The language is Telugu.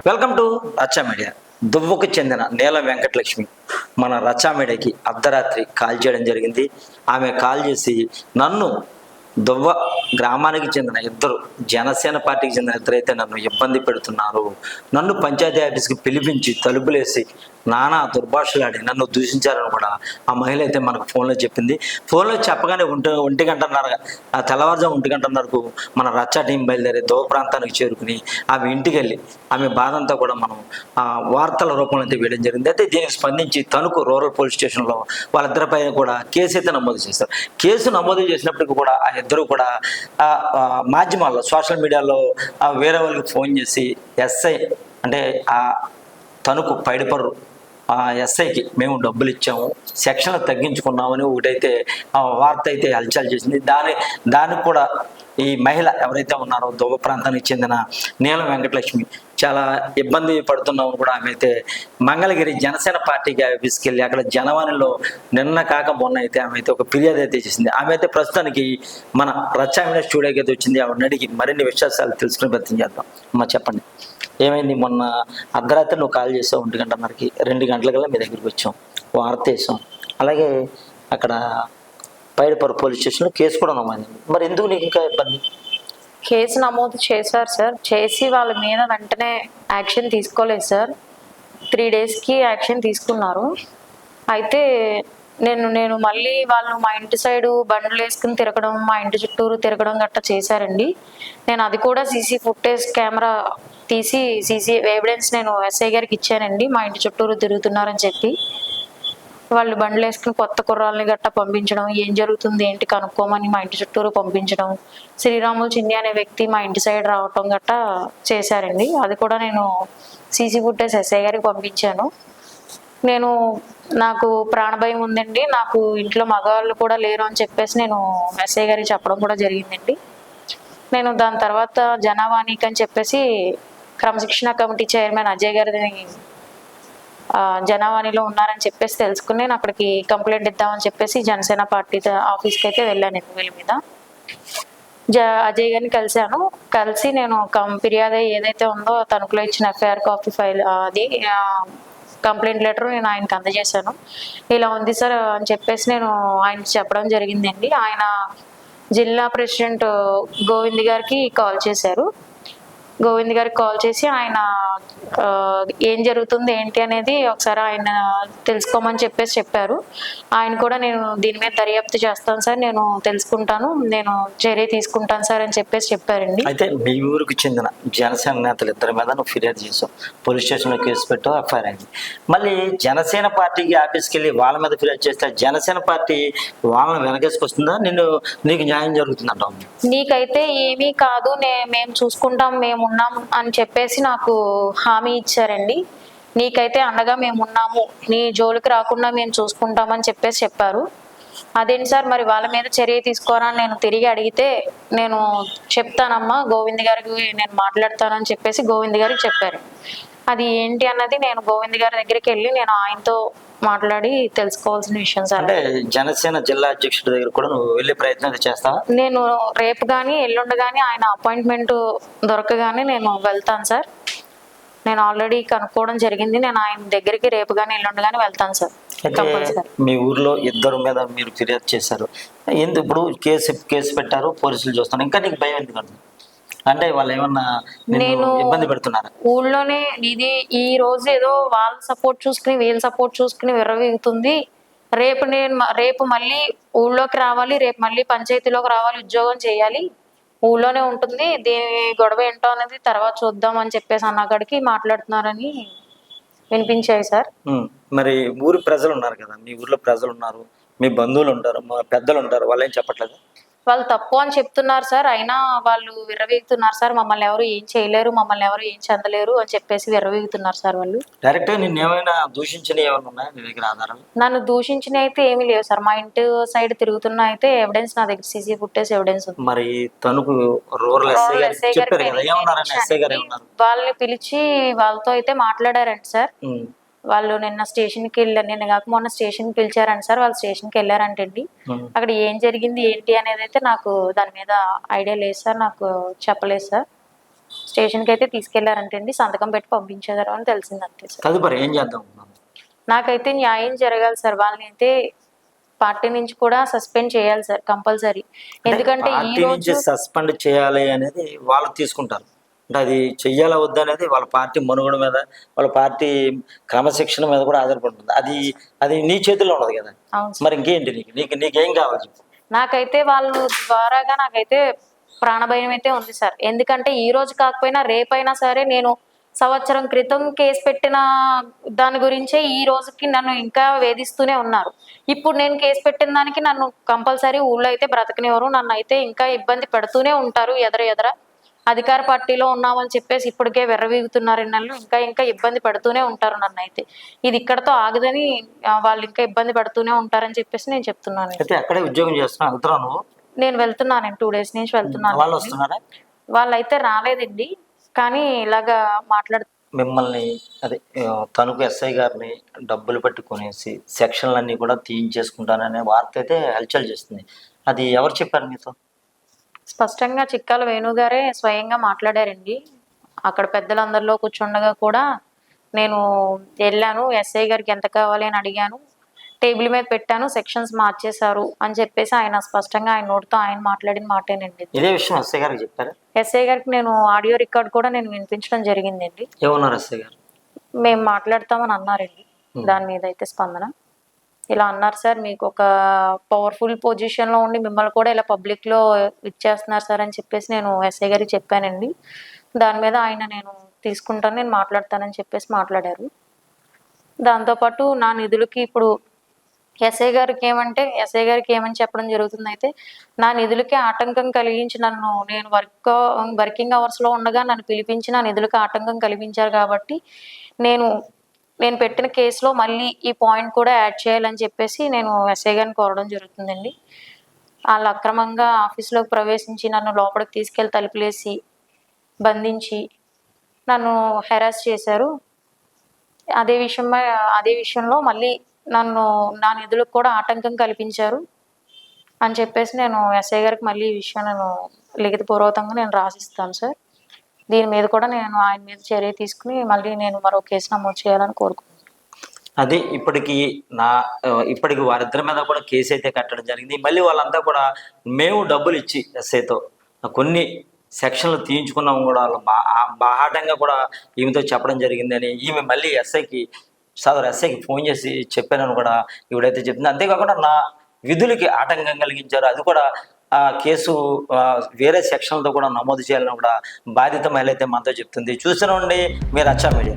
Welcome to Racha media. దువ్వకు చెందిన నీల వెంకటలక్ష్మి మన రచ్చా మీడియాకి అర్ధరాత్రి కాల్ చేయడం జరిగింది. ఆమె కాల్ చేసి నన్ను దువ్వ గ్రామానికి చెందిన ఇద్దరు, జనసేన పార్టీకి చెందిన ఇద్దరైతే నన్ను ఇబ్బంది పెడుతున్నారు, నన్ను పంచాయతీ ఆఫీస్కి పిలిపించి తలుపులేసి నానా దుర్భాషలాడి నన్ను దూషించారని కూడా ఆ మహిళ అయితే మనకు ఫోన్లో చెప్పింది. ఫోన్లో చెప్పగానే ఒంటి గంటన్నర, ఆ తెల్లవారుజాము 1 గంటన్నరకు మన రచ్చా టీం బయలుదేరి దువ్వ ప్రాంతానికి చేరుకుని ఆమె ఇంటికి వెళ్ళి ఆమె బాధంతా కూడా మనం వార్తల రూపంలో అయితే వేయడం జరిగింది. అయితే దీనికి స్పందించి తణుకు రూరల్ పోలీస్ స్టేషన్లో వాళ్ళిద్దరిపై కూడా కేసు అయితే నమోదు చేశారు. కేసు నమోదు చేసినప్పటికీ కూడా ఆ ఇద్దరు కూడా మాధ్యమాల్లో, సోషల్ మీడియాలో వేరే వాళ్ళకి ఫోన్ చేసి ఎస్ఐ అంటే ఆ తణుకు పైడిపర్రు ఎస్ఐకి మేము డబ్బులు ఇచ్చాము, సెక్షన్లు తగ్గించుకున్నామని ఒకటైతే వార్త అయితే హల్చల్ చేసింది. దానికి కూడా ఈ మహిళ ఎవరైతే ఉన్నారో దువ్వ ప్రాంతానికి చెందిన నీల వెంకటలక్ష్మి చాలా ఇబ్బంది పడుతున్నామని కూడా ఆమె అయితే మంగళగిరి జనసేన పార్టీకి తీసుకెళ్ళి అక్కడ జనవాణిలో నిన్న కాక మొన్న అయితే ఆమె అయితే ఒక ఫిర్యాదు అయితే చేసింది. ఆమె అయితే ప్రస్తుతానికి మన రచ్చా మీడియా స్టూడియోకి అయితే వచ్చింది. ఆవిడని అడిగి మరిన్ని విషయాలు తెలుసుకునే ప్రయత్నం చేద్దాం. అమ్మ చెప్పండి, ఏమైంది? మొన్న అర్ధరాత్రి నువ్వు కాల్ చేసావు, 1 గంటన్నరకి 2 గంటలకల్లా మీ దగ్గరికి వచ్చాం, వార్త వేసాం. అలాగే అక్కడ పైడిపర్రు పోలీస్ స్టేషన్లో కేసు కూడా నమోదైంది. మరి ఎందుకు నీకు ఇంకా ఇబ్బంది? కేసు నమోదు చేశారు సార్, చేసి వాళ్ళ మీద వెంటనే యాక్షన్ తీసుకోలేదు సార్. 3 డేస్కి యాక్షన్ తీసుకున్నారు. అయితే నేను మళ్ళీ వాళ్ళు మా ఇంటి సైడు బండ్లు వేసుకుని తిరగడం, మా ఇంటి చుట్టూరు తిరగడం గట్టా చేశారండి. నేను అది కూడా సీసీ ఫుటేజ్ కెమెరా తీసి సీసీ ఎవిడెన్స్ నేను ఎస్ఐ గారికి ఇచ్చానండి. మా ఇంటి చుట్టూరు తిరుగుతున్నారని చెప్పి వాళ్ళు బండ్లు వేసుకుని కొత్త కుర్రాలని గట్టా పంపించడం, ఏం జరుగుతుంది ఏంటి కనుక్కోమని మా ఇంటి చుట్టూరు పంపించడం, శ్రీరాములు చిన్ని అనే వ్యక్తి మా ఇంటి సైడ్ రావటం గట్టా చేశారండి. అది కూడా నేను సీసీ ఫుటేజ్ ఎస్ఐ గారికి పంపించాను. నాకు ప్రాణభయం ఉందండి, నాకు ఇంట్లో మగవాళ్ళు కూడా లేరు అని చెప్పేసి నేను ఎస్ఐ గారికి చెప్పడం కూడా జరిగిందండి. నేను దాని తర్వాత జనవాణికి అని చెప్పేసి క్రమశిక్షణ కమిటీ చైర్మన్ అజయ్ గారిని జనవాణిలో ఉన్నారని చెప్పేసి తెలుసుకుని నేను అక్కడికి కంప్లైంట్ ఇద్దామని చెప్పేసి జనసేన పార్టీ ఆఫీస్కి అయితే వెళ్ళాను. ఎన్నికల మీద అజయ్ గారిని కలిసి నేను ఫిర్యాదు ఏదైతే ఉందో తణుకులో ఇచ్చిన ఎఫ్ఐఆర్ కాపీ ఫైల్, అది కంప్లైంట్ లెటర్ నేను ఆయనకు అందజేశాను. ఇలా ఉంది సార్ అని చెప్పేసి నేను ఆయనకి చెప్పడం జరిగిందండి. ఆయన జిల్లా ప్రెసిడెంట్ గోవింద్ గారికి కాల్ చేశారు. గోవింద్ గారికి కాల్ చేసి ఆయన ఏం జరుగుతుంది ఏంటి అనేది ఒకసారి ఆయన తెలుసుకోమని చెప్పేసి చెప్పారు. ఆయన కూడా నేను దీని మీద దర్యాప్తు చేస్తాను సార్, నేను తెలుసుకుంటాను, నేను చర్య తీసుకుంటాను సార్ అని చెప్పేసి చెప్పారండి. అయితే మీ ఊరికి చెందిన జనసేన నేతలు ఇద్దరి మీద నువ్వు ఫిర్యాదు చేసావు, పోలీస్ స్టేషన్లో కేసు పెట్టావు, ఎఫ్ఐఆర్ అయింది. మళ్ళీ జనసేన పార్టీకి ఆఫీస్కి వెళ్ళి వాళ్ళ మీద ఫిర్యాదు చేస్తే జనసేన పార్టీ వాళ్ళని వెనకేసుకొస్తుందా? నీకు న్యాయం జరుగుతుందంటావు? నీకైతే ఏమీ కాదు, మేము చూసుకుంటాం, మేము ఉన్నాం అని చెప్పేసి నాకు హామీ ఇచ్చారండి. నీకైతే అండగా మేము ఉన్నాము, నీ జోలికి రాకుండా మేము చూసుకుంటామని చెప్పేసి చెప్పారు. అదేంటి సార్ మరి వాళ్ళ మీద చర్య తీసుకోరా అని నేను తిరిగి అడిగితే, నేను చెప్తానమ్మా గోవింద్ గారికి నేను మాట్లాడతానని చెప్పేసి గోవింద్ గారికి చెప్పారు. అది ఏంటి అన్నది నేను గోవింద్ గారి దగ్గరికి వెళ్ళి నేను ఆయనతో మాట్లాడి తెలుసుకోవాల్సిన విషయం సార్. అంటే జనసేన జిల్లా అధ్యక్షుడి దగ్గర కూడా నువ్వు వెళ్ళే ప్రయత్నం చేస్తావా? నేను రేపు కానీ ఎల్లుండి కానీ ఆయన అపాయింట్మెంట్ దొరకగానే నేను వెళ్తాను సార్. నేను ఆల్రెడీ కనుక్కోవడం జరిగింది. నేను ఆయన దగ్గరికి రేపు కానీ ఎల్లుండి కానీ వెళ్తాను సార్. మీ ఊర్లో ఇద్దరు మీద మీరు ఫిర్యాదు చేశారు, ఎందుకు ఇప్పుడు కేసు పెట్టారు, పోలీసులు చూస్తున్నారు, ఇంకా నీకు భయం ఎందుకంటే? అంటే వాళ్ళు ఏమన్నా నేను ఇబ్బంది పెడుతున్నారు ఊళ్ళోనే? ఇది ఈ రోజు ఏదో వాళ్ళ సపోర్ట్ చూసుకుని వీళ్ళ సపోర్ట్ చూసుకుని విర్రవీగుతుంది. రేపు మళ్ళీ ఊళ్ళోకి రావాలి, రేపు మళ్ళీ పంచాయతీలోకి రావాలి, ఉద్యోగం చేయాలి, ఊళ్ళోనే ఉంటుంది, దీని గొడవ ఏంటో అనేది తర్వాత చూద్దాం అని చెప్పేసి అన్నగాడికి మాట్లాడుతున్నారని వినిపించాయి సార్. మరి ఊరి ప్రజలు ఉన్నారు కదా, మీ ఊర్లో ప్రజలు ఉన్నారు, మీ బంధువులు ఉంటారు, మా పెద్దలు ఉంటారు, వాళ్ళు ఏం చెప్పట్లేదు? వాళ్ళు తప్పు అని చెప్తున్నారు సార్, అయినా వాళ్ళు విర్రవీగుతున్నారు సార్. మమ్మల్ని ఎవరు ఏం చేయలేరు, మమ్మల్ని ఎవరు ఏం చెందలేరు అని చెప్పేసి విర్రవీగుతున్నారు సార్ వాళ్ళు. డైరెక్ట్ గా నిన్ను ఏమైనా దూషించినవి ఏమైనా ఉన్నాయా నీ దగ్గర ఆధారాలు? నన్ను దూషించిన అయితే ఏమీ లేవు సార్. మా ఇంటి సైడ్ తిరుగుతున్నా అయితే ఎవిడెన్స్ నా దగ్గర సీసీ ఫుటేజ్ ఎవిడెన్స్ ఉంది. మరి తణుకు రూరల్ ఎస్ఐ చెప్పారు కదా, ఏమన్నారని ఎస్ఐ గారు ఏమన్నారు? వాళ్ళని పిలిచి వాళ్ళతో అయితే మాట్లాడారంట సార్. వాళ్ళు నిన్న స్టేషన్కి వెళ్ళారు, నిన్న కాక మొన్న స్టేషన్కి పిలిచారంట సార్. వాళ్ళు స్టేషన్కి వెళ్ళారంటండి. అక్కడ ఏం జరిగింది ఏంటి అనేది అయితే నాకు దాని మీద ఐడియా లేదు సార్, నాకు చెప్పలేదు సార్. స్టేషన్కి అయితే తీసుకెళ్లారంటండి, సంతకం పెట్టి పంపించారు అని తెలిసింది అంతే సార్. తదుపరి ఏం చేద్దాం అనుకున్నాను? నాకైతే న్యాయం జరగాలి సార్. వాళ్ళని అయితే పార్టీ నుంచి కూడా సస్పెండ్ చేయాలి సార్ కంపల్సరీ. ఎందుకంటే ఈ పార్టీ నుంచి రోజు సస్పెండ్ చేయాలి అనేది వాళ్ళు తీసుకుంటారు. అంటే అది చెయ్యాలా వద్దా అనేది వాళ్ళ పార్టీ మనుగడ మీద, వాళ్ళ పార్టీ క్రమశిక్షణ మీద కూడా ఆధారపడుతుంది. అది అది నీ చేతిలో ఉండదు కదా. అవును సార్. మరి ఇంకేంటి నీకేం కావాలి చెప్పు? నాకైతే వాళ్ళు ద్వారాగా నాకైతే ప్రాణభయం అయితే ఉంది సార్. ఎందుకంటే ఈ రోజు కాకపోయినా రేపైనా సరే, నేను సంవత్సరం క్రితం కేసు పెట్టిన దాని గురించే ఈ రోజుకి నన్ను ఇంకా వేధిస్తూనే ఉన్నారు. ఇప్పుడు నేను కేసు పెట్టిన దానికి నన్ను కంపల్సరీ ఊళ్ళో అయితే బ్రతకనివ్వరు, నన్ను అయితే ఇంకా ఇబ్బంది పెడుతూనే ఉంటారు. ఎదర అధికార పార్టీలో ఉన్నామని చెప్పేసి ఇప్పటికే వెర్రవీగుతున్నారు నెలలు, ఇంకా ఇబ్బంది పెడుతూనే ఉంటారు నన్ను అయితే. ఇది ఇక్కడతో ఆగదని వాళ్ళు ఇంకా ఇబ్బంది పెడుతూనే ఉంటారని చెప్పేసి నేను చెప్తున్నాను. అయితే అక్కడే ఉద్యోగం చేస్తున్నావు, వెళ్తున్నావు నువ్వు? నేను వెళ్తున్నాను, 2 days నుంచి వెళ్తున్నాను. వాళ్ళు వస్తున్నారా? వాళ్ళైతే రాలేదండి, కానీ ఇలాగా మిమ్మల్ని అదే తణుకు ఎస్ఐ గారిని డబ్బులు పట్టుకొనేసి సెక్షన్లన్నీ కూడా తీయించేసుకుంటాననే వార్త అయితే హల్చల్ చేస్తుంది. అది ఎవరు చెప్పారు మీతో? స్పష్టంగా చిక్కాల వేణుగారే స్వయంగా మాట్లాడారండి. అక్కడ పెద్దలందరిలో కూర్చుండగా కూడా నేను వెళ్ళాను, ఎస్ఐ గారికి ఎంత కావాలి అని అడిగాను, టేబుల్ మీద పెట్టాను, సెక్షన్స్ మార్చేశారు అని చెప్పేసి ఆయన స్పష్టంగా ఆయన నోటితో ఆయన మాట్లాడిన మాటేనండి. ఇదే విషయం ఎస్ఐ గారికి చెప్పారా? ఎస్ఐ గారికి నేను ఆడియో రికార్డ్ కూడా నేను వినిపించడం జరిగిందండి. ఏమన్నారు ఎస్ఐ గారు? మేము మాట్లాడతామని అన్నారండి. దాని మీద అయితే స్పందన ఇలా అన్నారు సార్, మీకు ఒక పవర్ఫుల్ పొజిషన్లో ఉండి మిమ్మల్ని కూడా ఇలా పబ్లిక్లో ఇచ్చేస్తున్నారు సార్ అని చెప్పేసి నేను ఎస్ఐ గారికి చెప్పానండి. దాని మీద ఆయన నేను తీసుకుంటాను, నేను మాట్లాడతానని చెప్పేసి మాట్లాడారు. దాంతోపాటు నా నిధులకి ఇప్పుడు ఎస్ఐ గారికి ఏమని చెప్పడం జరుగుతుంది అయితే, నా నిధులకి ఆటంకం కలిగించి నేను వర్కింగ్ అవర్స్లో ఉండగా నన్ను పిలిపించి నా నిధులకి ఆటంకం కలిగించారు కాబట్టి నేను పెట్టిన కేసులో మళ్ళీ ఈ పాయింట్ కూడా యాడ్ చేయాలని చెప్పేసి నేను ఎస్ఐ గారిని కోరడం జరుగుతుందండి. వాళ్ళు అక్రమంగా ఆఫీస్లోకి ప్రవేశించి నన్ను లోపలికి తీసుకెళ్లి తలుపులేసి బంధించి నన్ను హెరాస్ చేశారు. అదే విషయంలో మళ్ళీ నా నిధులకు కూడా ఆటంకం కల్పించారు అని చెప్పేసి నేను ఎస్ఐ గారికి మళ్ళీ ఈ విషయం నేను లిఖితపూర్వకంగా నేను రాసిస్తాను సార్. దీని మీద కూడా నేను ఆయన మీద చర్య తీసుకుని మళ్ళీ నేను మరో కేసు నమోదు చేయాలని కోరుకుంటున్నాను. అది ఇప్పటికి వారిద్దరి మీద కూడా కేసు అయితే కట్టడం జరిగింది. మళ్ళీ వాళ్ళంతా కూడా మేము డబ్బులు ఇచ్చి ఎస్ఐతో కొన్ని సెక్షన్లు తీయించుకున్నాము కూడా, వాళ్ళు బాహాటంగా కూడా ఈమెతో చెప్పడం జరిగిందని ఈమె మళ్ళీ ఎస్ఐకి ఫోన్ చేసి చెప్పానని కూడా ఇవిడైతే చెప్తుంది. అంతేకాకుండా నా విధులకి ఆటంకం కలిగించారు, అది కూడా కేసు వేరే సెక్షన్లతో కూడా నమోదు చేయాలని కూడా బాధిత మహిళ అయితే మనతో చెప్తుంది. చూస్తూనే ఉండి మీరు రచ్చా మీడియా.